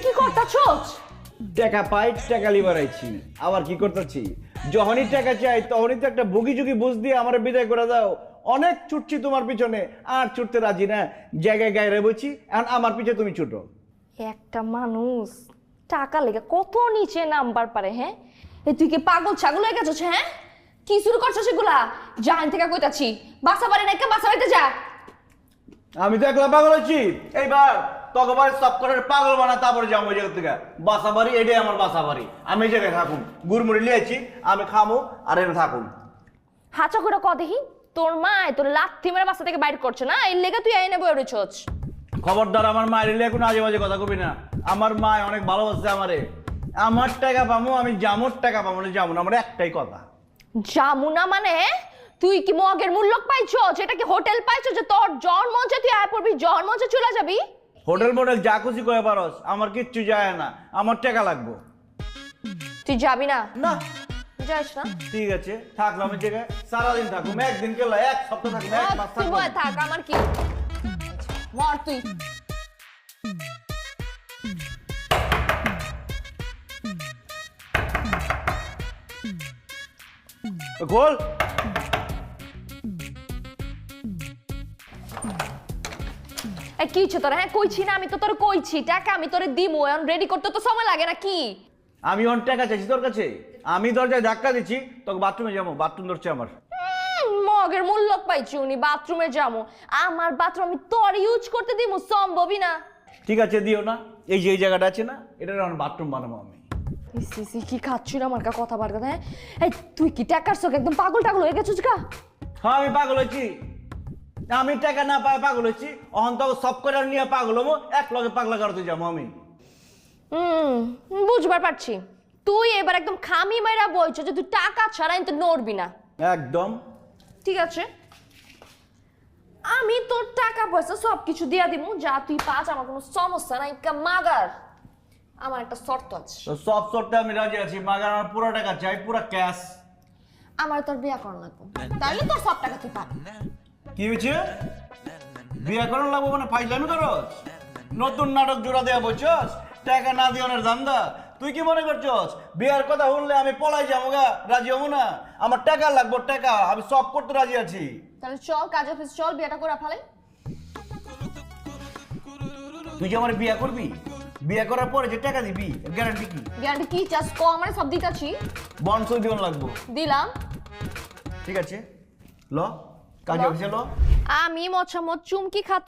কি করতাছস? টাকা পাই টাকা লিবারাইছি, আবার কি করতেছি? যখনই টাকা চাই তখনই তো একটা বুগি জুগি বুঝ দিয়ে আমার বিদায় করে দাও। অনেক ছুটছি তোমার পিছনে, আর ছুটতে রাজি না। জায়গায় গায়ে বলছি, এখন আমার পিছে তুমি ছুটো। একটা মানুষ টাকা লেগে কত নিচে নামবার পারে? হ্যাঁ, এই তুই কি পাগল ছাগল হয়ে গেছিস? হ্যাঁ, কি শুরু করছিস এগুলা? জান থেকে কইতাছি, বাসা বাড়ি নাকি বাসা বাড়িতে যা। আমি তো একলা পাগল হচ্ছি। এইবার তখন সব করে পাগল বানা, তারপরে যাবো ওই জায়গা থেকে। বাসা বাড়ি এটাই আমার বাসা বাড়ি, আমি এই জায়গায় থাকুন। গুড়মুড়ি লিয়েছি, আমি খামো আর এনে থাকুন। হাঁচা করে ক দেখি, তোর মা তোর লাথি মেরে বাসা থেকে বাইর করছে না, এর লেগে তুই এনে বই উঠেছস। খবরদার আমার মায়ের লিয়ে কোনো আজে বাজে কথা কবি না। আমার মা অনেক ভালোবাসছে আমারে। আমার টাকা পাবো, আমি জামুর টাকা পাবো না, যাবো না, আমার একটাই কথা। জামুনা মানে? তুই কি মগের মূল্যক পাইছস? এটা কি হোটেল পাইছস যে তোর জন্ম হচ্ছে তুই আয় পড়বি, জন্ম হচ্ছে চলে যাবি? হোটেল মোটেল যা খুশি করে পারস, আমার কিচ্ছু যায় না, আমার টাকা লাগবো। তুই যাবি না? না যাস না? ঠিক আছে, থাকলাম এই জায়গায় সারাদিন থাকুম। একদিন কেলা, এক সপ্তাহ থাকুম, এক মাস তুই থাকুম। বয় থাক, আমার কি মর তুই। গোল এই কি হচ্ছে তোর? হ্যাঁ কইছি না, আমি তো তোর কইছি টাকা আমি তোরে দিমু, এখন রেডি করতে তো সময় লাগে না কি? আমি অন টাকা চাইছি তোর কাছে, আমি দরজায় ধাক্কা দিচ্ছি, তোকে বাথরুমে যাবো, বাথরুম ধরছে আমার। মগের মূল্যক পাইছি উনি বাথরুমে যাবো, আমার বাথরুম আমি তোর ইউজ করতে দিমু? সম্ভবই না। ঠিক আছে, দিও না। এই যে এই জায়গাটা আছে না, এটার এখন বাথরুম বানাবো আমি। সি কি খাচ্ছিস আমার কা কথা বার কথা? হ্যাঁ এই তুই কি টাকার চোখ একদম পাগল টাগল হয়ে গেছিস কা? হ্যাঁ আমি পাগল হচ্ছি, আমি টাকা না পাই পাগল হচ্ছি। অহন তো সব করে নিয়ে পাগল হবো, এক লগে পাগলা করতে যাবো আমি। বুঝবার পারছি, তুই এবার একদম খামি মাইরা বলছো যে তুই টাকা ছাড়া কিন্তু নড়বি না। একদম ঠিক আছে, আমি তোর টাকা পয়সা সবকিছু দিয়া দিমু, যা তুই পাস, আমার কোনো সমস্যা নাই। মাগার আমার একটা শর্ত আছে। তো সব শর্তে আমি রাজি আছি, মাগার আমার পুরো টাকা চাই, পুরো ক্যাশ। আমার তোর বিয়া করানো লাগবে, তাহলে তোর সব টাকা তুই পাবি। কি হয়েছে? বিয়ে করার লাগবো মানে ফাইজলামি করস? নতুন নাটক জোড়া দেয়া বলছস? টাকা না দিওনের ধান্দা? তুই কি মনে করছস বিয়ার কথা শুনলে আমি পলাই যাবো গা? রাজি হবো না, আমার টাকা লাগবো, টাকা। আমি সব করতে রাজি আছি। তাহলে চল কাজ অফিস চল, বিয়েটা করে ফেলাই। তুই যে আমার বিয়ে করবি, বিয়ে করার পরে যে টাকা দিবি, গ্যারান্টি কি? গ্যারান্টি কি চাস ক? আমার সব দিতাছি। বন্ড দিওন লাগবো। দিলাম। ঠিক আছে, ল কাজ অফিসে ল। আমি মচ্ছামত চুমকি খাতুন